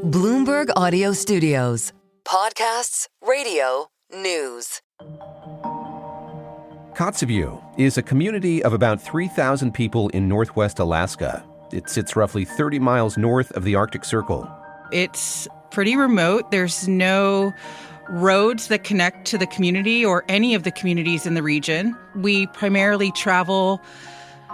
Bloomberg Audio Studios. Podcasts, radio, news. KOTZ is a community of about 3,000 people in northwest Alaska. It sits roughly 30 miles north of the Arctic Circle. It's pretty remote. There's no roads that connect to the community or any of the communities in the region. We primarily travel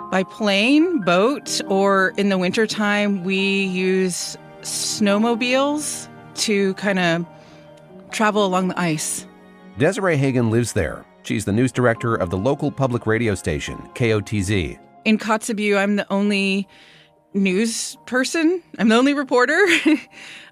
by plane, boat, or in the wintertime, we use snowmobiles to kind of travel along the ice. Desiree Hagen lives there. She's the news director of the local public radio station, KOTZ. In KOTZ, I'm the only news person. I'm the only reporter.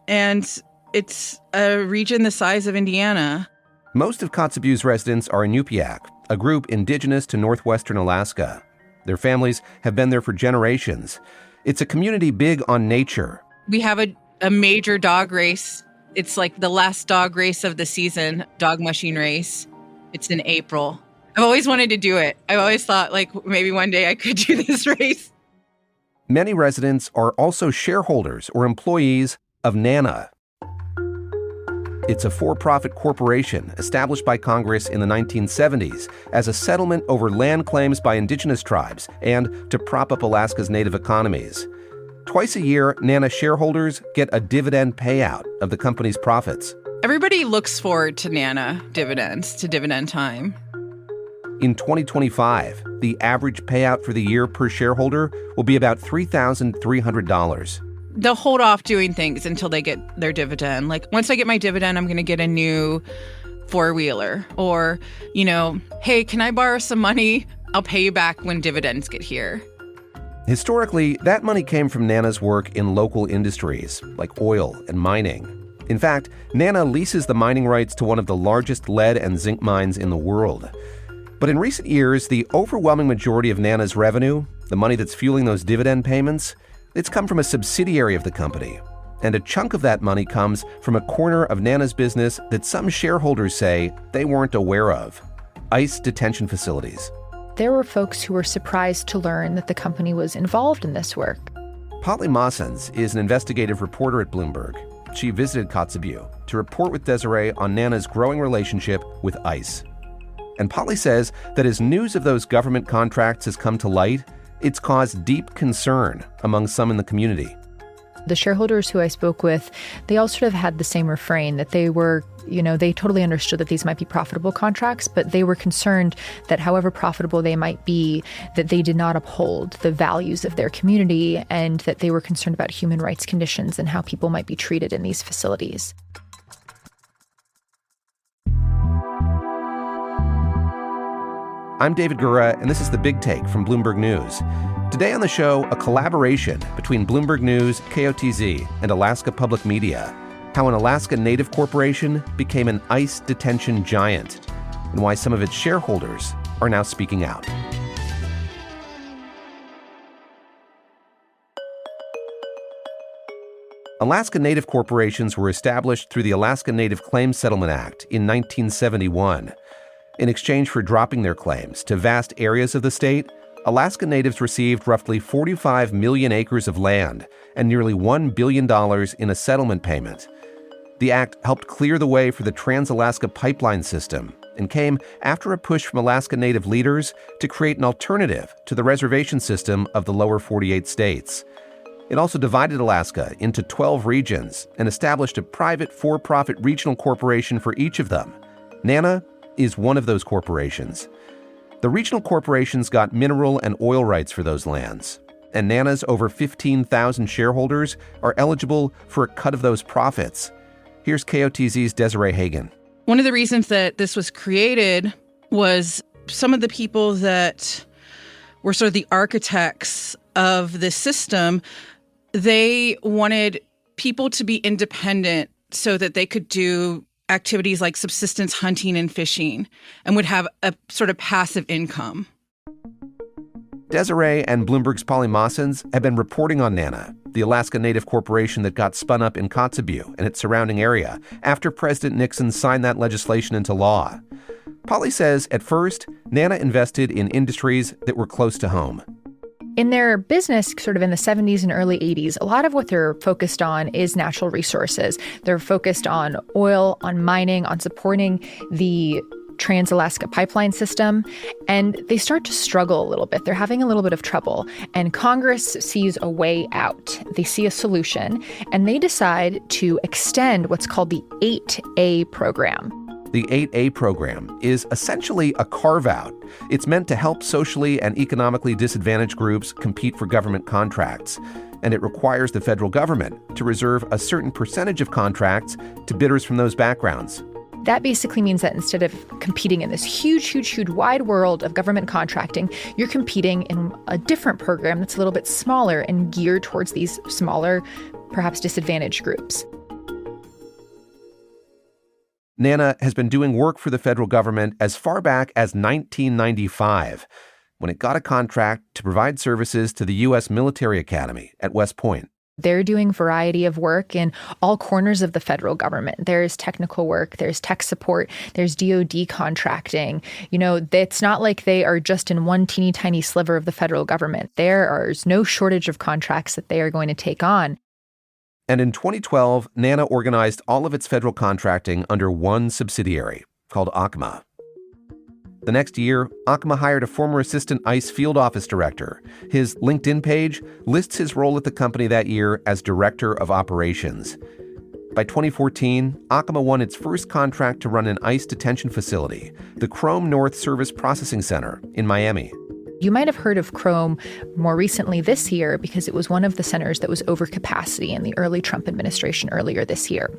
And it's a region the size of Indiana. Most of KOTZ's residents are Inupiaq, a group indigenous to northwestern Alaska. Their families have been there for generations. It's a community big on nature. We have a major dog race. It's like the last dog race of the season, dog mushing race. It's in April. I've always wanted to do it. I've always thought like maybe one day I could do this race. Many residents are also shareholders or employees of NANA. It's a for-profit corporation established by Congress in the 1970s as a settlement over land claims by indigenous tribes and to prop up Alaska's native economies. Twice a year, NANA shareholders get a dividend payout of the company's profits. Everybody looks forward to NANA dividends, to dividend time. In 2025, the average payout for the year per shareholder will be about $3,300. They'll hold off doing things until they get their dividend. Like, once I get my dividend, I'm going to get a new four-wheeler. Or, hey, can I borrow some money? I'll pay you back when dividends get here. Historically, that money came from NANA's work in local industries, like oil and mining. In fact, NANA leases the mining rights to one of the largest lead and zinc mines in the world. But in recent years, the overwhelming majority of NANA's revenue, the money that's fueling those dividend payments, it's come from a subsidiary of the company. And a chunk of that money comes from a corner of NANA's business that some shareholders say they weren't aware of: ICE detention facilities. There were folks who were surprised to learn that the company was involved in this work. Polly Mosendz is an investigative reporter at Bloomberg. She visited KOTZ to report with Desiree on NANA's growing relationship with ICE. And Polly says that as news of those government contracts has come to light, it's caused deep concern among some in the community. The shareholders who I spoke with, they all sort of had the same refrain that they were, they totally understood that these might be profitable contracts, but they were concerned that however profitable they might be, that they did not uphold the values of their community and that they were concerned about human rights conditions and how people might be treated in these facilities. I'm David Gura, and this is The Big Take from Bloomberg News. Today on the show, a collaboration between Bloomberg News, KOTZ, and Alaska Public Media. How an Alaska Native corporation became an ICE detention giant, and why some of its shareholders are now speaking out. Alaska Native corporations were established through the Alaska Native Claims Settlement Act in 1971. In exchange for dropping their claims to vast areas of the state, Alaska Natives received roughly 45 million acres of land and nearly $1 billion in a settlement payment. The act helped clear the way for the Trans-Alaska Pipeline System and came after a push from Alaska Native leaders to create an alternative to the reservation system of the lower 48 states. It also divided Alaska into 12 regions and established a private for-profit regional corporation for each of them. NANA is one of those corporations. The regional corporations got mineral and oil rights for those lands, and NANA's over 15,000 shareholders are eligible for a cut of those profits. Here's KOTZ's Desiree Hagen. One of the reasons that this was created was some of the people that were sort of the architects of this system, they wanted people to be independent so that they could do activities like subsistence hunting and fishing and would have a sort of passive income. Desiree and Bloomberg's Polly Mosendz have been reporting on NANA, the Alaska Native corporation that got spun up in KOTZ and its surrounding area after President Nixon signed that legislation into law. Polly says at first, NANA invested in industries that were close to home. In their business, sort of in the 70s and early 80s, a lot of what they're focused on is natural resources. They're focused on oil, on mining, on supporting the Trans-Alaska pipeline system, and they start to struggle a little bit. They're having a little bit of trouble, and Congress sees a way out. They see a solution, and they decide to extend what's called the 8A program. The 8A program is essentially a carve-out. It's meant to help socially and economically disadvantaged groups compete for government contracts, and it requires the federal government to reserve a certain percentage of contracts to bidders from those backgrounds. That basically means that instead of competing in this huge wide world of government contracting, you're competing in a different program that's a little bit smaller and geared towards these smaller, perhaps disadvantaged groups. Nana has been doing work for the federal government as far back as 1995, when it got a contract to provide services to the U.S. Military Academy at West Point. They're doing a variety of work in all corners of the federal government. There's technical work, there's tech support, there's DoD contracting. You know, it's not like they are just in one teeny tiny sliver of the federal government. There is no shortage of contracts that they are going to take on. And in 2012, NANA organized all of its federal contracting under one subsidiary called ACMA. The next year, ACMA hired a former assistant ICE field office director. His LinkedIn page lists his role at the company that year as director of operations. By 2014, ACMA won its first contract to run an ICE detention facility, the Chrome North Service Processing Center in Miami. You might have heard of Chrome more recently this year because it was one of the centers that was over capacity in the early Trump administration earlier this year.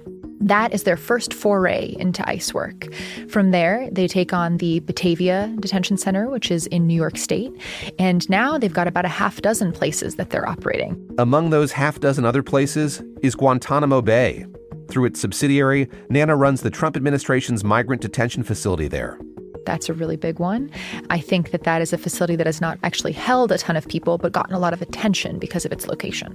That is their first foray into ICE work. From there, they take on the Batavia Detention Center, which is in New York State. And now they've got about a half dozen places that they're operating. Among those half dozen other places is Guantanamo Bay. Through its subsidiary, NANA runs the Trump administration's migrant detention facility there. That's a really big one. I think that is a facility that has not actually held a ton of people, but gotten a lot of attention because of its location.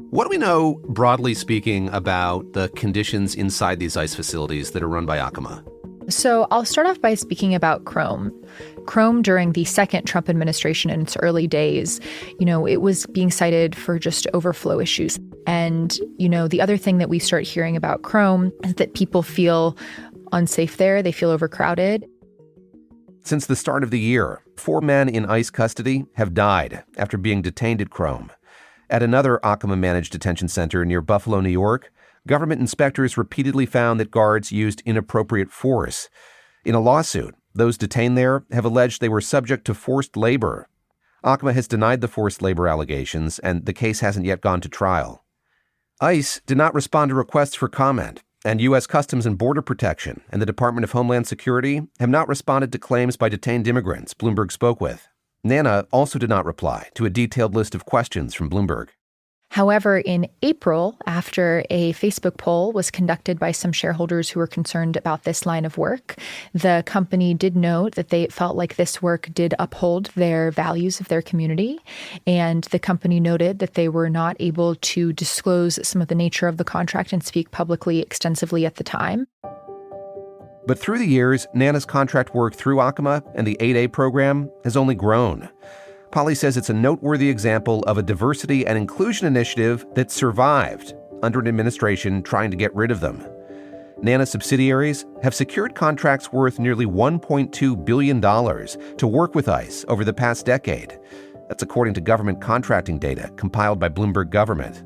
What do we know, broadly speaking, about the conditions inside these ICE facilities that are run by ACMA? So I'll start off by speaking about Chrome. Chrome, during the second Trump administration in its early days, it was being cited for just overflow issues. And, the other thing that we start hearing about Chrome is that people feel unsafe there. They feel overcrowded. Since the start of the year, 4 men in ICE custody have died after being detained at Chrome. At another ACMA-managed detention center near Buffalo, New York, government inspectors repeatedly found that guards used inappropriate force. In a lawsuit, those detained there have alleged they were subject to forced labor. ACMA has denied the forced labor allegations, and the case hasn't yet gone to trial. ICE did not respond to requests for comment, and U.S. Customs and Border Protection and the Department of Homeland Security have not responded to claims by detained immigrants Bloomberg spoke with. NANA also did not reply to a detailed list of questions from Bloomberg. However, in April, after a Facebook poll was conducted by some shareholders who were concerned about this line of work, the company did note that they felt like this work did uphold their values of their community. And the company noted that they were not able to disclose some of the nature of the contract and speak publicly extensively at the time. But through the years, NANA's contract work through ACMA and the 8A program has only grown. Polly says it's a noteworthy example of a diversity and inclusion initiative that survived under an administration trying to get rid of them. NANA subsidiaries have secured contracts worth nearly $1.2 billion to work with ICE over the past decade. That's according to government contracting data compiled by Bloomberg Government.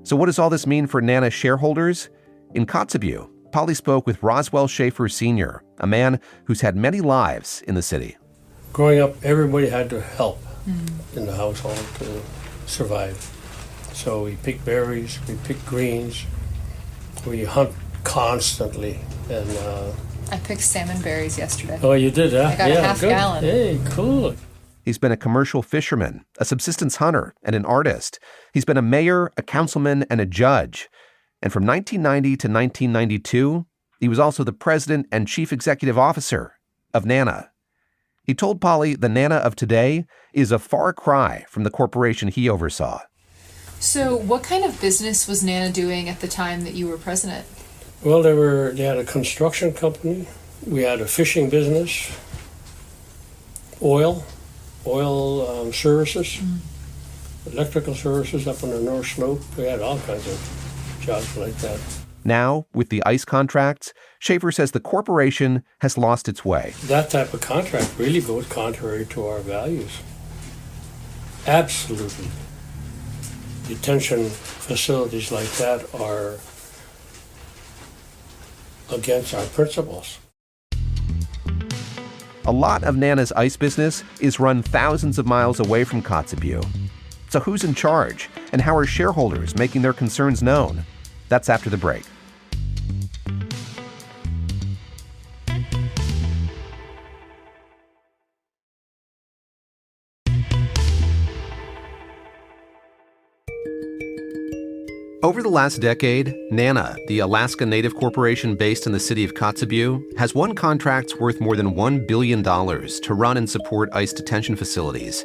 So what does all this mean for NANA shareholders? In Kotzebue, Polly spoke with Roswell Schaefer Sr., a man who's had many lives in the city. Growing up, everybody had to help in the household to survive. So we pick berries, we pick greens, we hunt constantly. And I picked salmon berries yesterday. Oh, you did, huh? I got a half gallon. Hey, cool. He's been a commercial fisherman, a subsistence hunter, and an artist. He's been a mayor, a councilman, and a judge. And from 1990 to 1992, he was also the president and chief executive officer of NANA. He told Polly the NANA of today is a far cry from the corporation he oversaw. So what kind of business was NANA doing at the time that you were president? Well, they had a construction company. We had a fishing business, oil services. electrical services up on the North Slope. We had all kinds of jobs like that. Now, with the ICE contracts, Schaefer says the corporation has lost its way. That type of contract really goes contrary to our values. Absolutely. Detention facilities like that are against our principles. A lot of Nana's ICE business is run thousands of miles away from Kotzebue. So who's in charge, and how are shareholders making their concerns known? That's after the break. Over the last decade, NANA, the Alaskan Native corporation based in the city of Kotzebue, has won contracts worth more than $1 billion to run and support ICE detention facilities.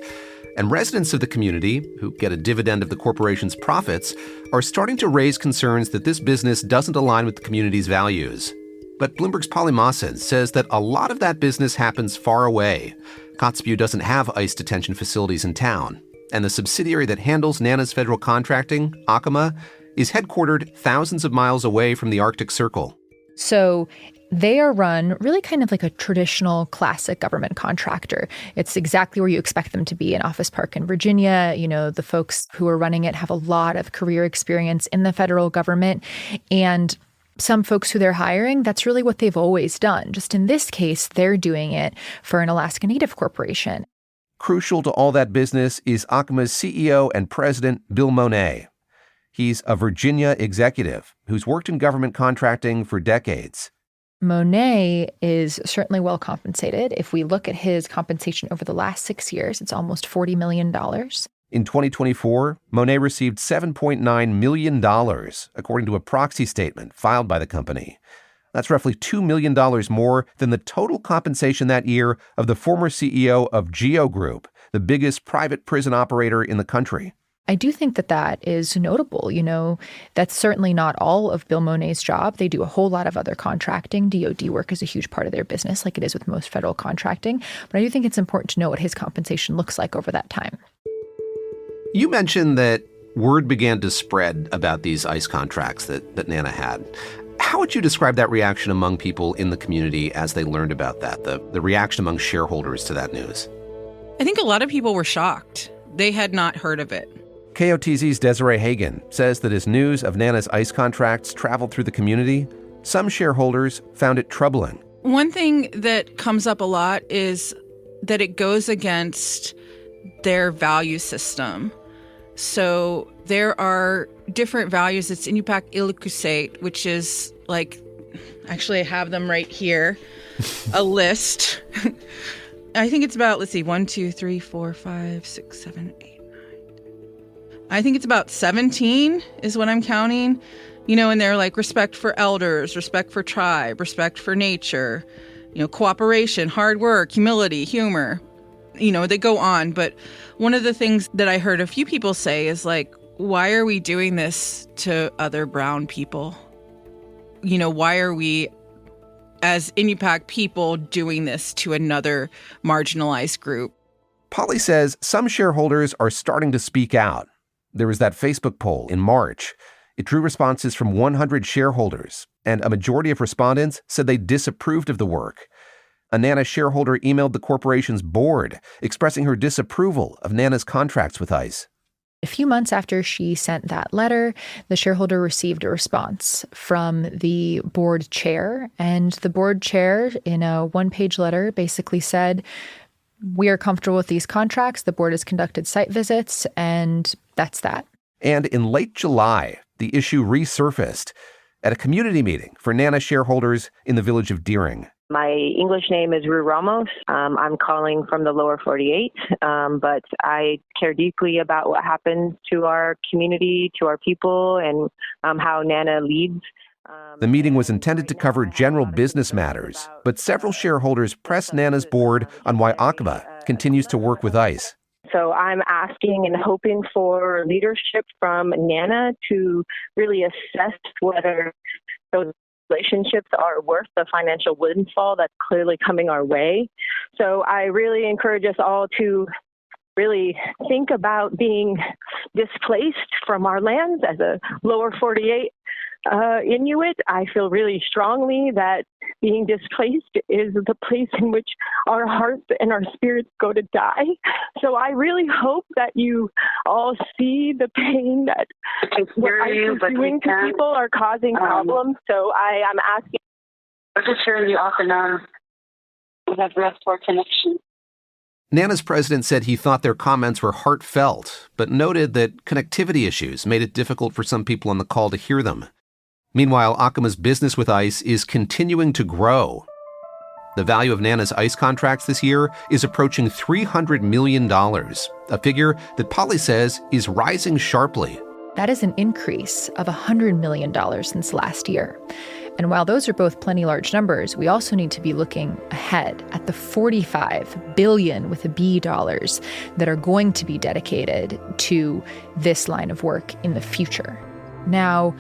And residents of the community, who get a dividend of the corporation's profits, are starting to raise concerns that this business doesn't align with the community's values. But Bloomberg's Polly Mosendz says that a lot of that business happens far away. Kotzebue doesn't have ICE detention facilities in town. And the subsidiary that handles NANA's federal contracting, Acoma, is headquartered thousands of miles away from the Arctic Circle. So they are run really kind of like a traditional classic government contractor. It's exactly where you expect them to be, in Office Park in Virginia. You know, the folks who are running it have a lot of career experience in the federal government. And some folks who they're hiring, that's really what they've always done. Just in this case, they're doing it for an Alaskan Native corporation. Crucial to all that business is Acoma's CEO and president, Bill Monet. He's a Virginia executive who's worked in government contracting for decades. Monet is certainly well compensated. If we look at his compensation over the last 6 years, it's almost $40 million. In 2024, Monet received $7.9 million, according to a proxy statement filed by the company. That's roughly $2 million more than the total compensation that year of the former CEO of Geo Group, the biggest private prison operator in the country. I do think that that is notable. You know, that's certainly not all of Bill Monet's job. They do a whole lot of other contracting. DoD work is a huge part of their business, like it is with most federal contracting. But I do think it's important to know what his compensation looks like over that time. You mentioned that word began to spread about these ICE contracts that NANA had. How would you describe that reaction among people in the community as they learned about that, the reaction among shareholders to that news? I think a lot of people were shocked. They had not heard of it. KOTZ's Desiree Hagen says that as news of NANA's ICE contracts traveled through the community, some shareholders found it troubling. One thing that comes up a lot is that it goes against their value system. So there are different values. It's Inupiaq Illikusait, which is like, actually I have them right here, a list. I think it's about, 1, 2, 3, 4, 5, 6, 7, 8. I think it's about 17 is what I'm counting, and they're like respect for elders, respect for tribe, respect for nature, cooperation, hard work, humility, humor, they go on. But one of the things that I heard a few people say is like, why are we doing this to other brown people? Why are we as Inupiaq people doing this to another marginalized group? Polly says some shareholders are starting to speak out. There was that Facebook poll in March. It drew responses from 100 shareholders, and a majority of respondents said they disapproved of the work. A NANA shareholder emailed the corporation's board, expressing her disapproval of NANA's contracts with ICE. A few months after she sent that letter, the shareholder received a response from the board chair, and the board chair, in a one-page letter, basically said, "We are comfortable with these contracts. The board has conducted site visits, and that's that." And in late July, the issue resurfaced at a community meeting for NANA shareholders in the village of Deering. My English name is Rue Ramos. I'm calling from the lower 48, but I care deeply about what happens to our community, to our people, and how NANA leads. The meeting was intended to cover general business matters, but several shareholders pressed NANA's board on why Acoma continues to work with ICE. So I'm asking and hoping for leadership from NANA to really assess whether those relationships are worth the financial windfall that's clearly coming our way. So I really encourage us all to really think about being displaced from our lands as a lower 48 Inuit. I feel really strongly that being displaced is the place in which our hearts and our spirits go to die. So I really hope that you all see the pain that what ICE is doing to people are causing problems. So I'm asking. I'm just hearing you off and on. We have rest for connection. NANA's president said he thought their comments were heartfelt, but noted that connectivity issues made it difficult for some people on the call to hear them. Meanwhile, Acama's business with ICE is continuing to grow. The value of NANA's ICE contracts this year is approaching $300 million, a figure that Polly says is rising sharply. That is an increase of $100 million since last year. And while those are both plenty large numbers, we also need to be looking ahead at the $45 billion with a B dollars that are going to be dedicated to this line of work in the future. Now,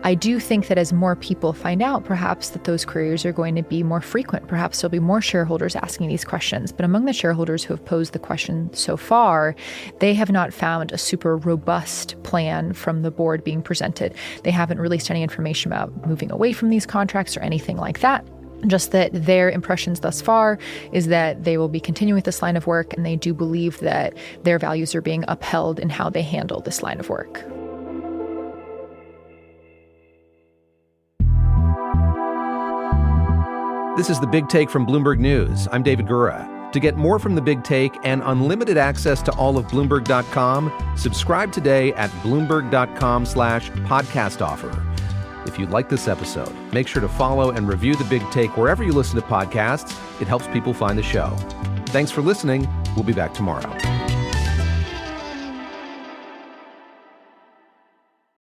I do think that as more people find out, perhaps that those queries are going to be more frequent. Perhaps there'll be more shareholders asking these questions. But among the shareholders who have posed the question so far, they have not found a super robust plan from the board being presented. They haven't released any information about moving away from these contracts or anything like that. Just that their impressions thus far is that they will be continuing with this line of work, and they do believe that their values are being upheld in how they handle this line of work. This is The Big Take from Bloomberg News. I'm David Gura. To get more from The Big Take and unlimited access to all of Bloomberg.com, subscribe today at Bloomberg.com/podcast offer. If you like this episode, make sure to follow and review The Big Take wherever you listen to podcasts. It helps people find the show. Thanks for listening. We'll be back tomorrow.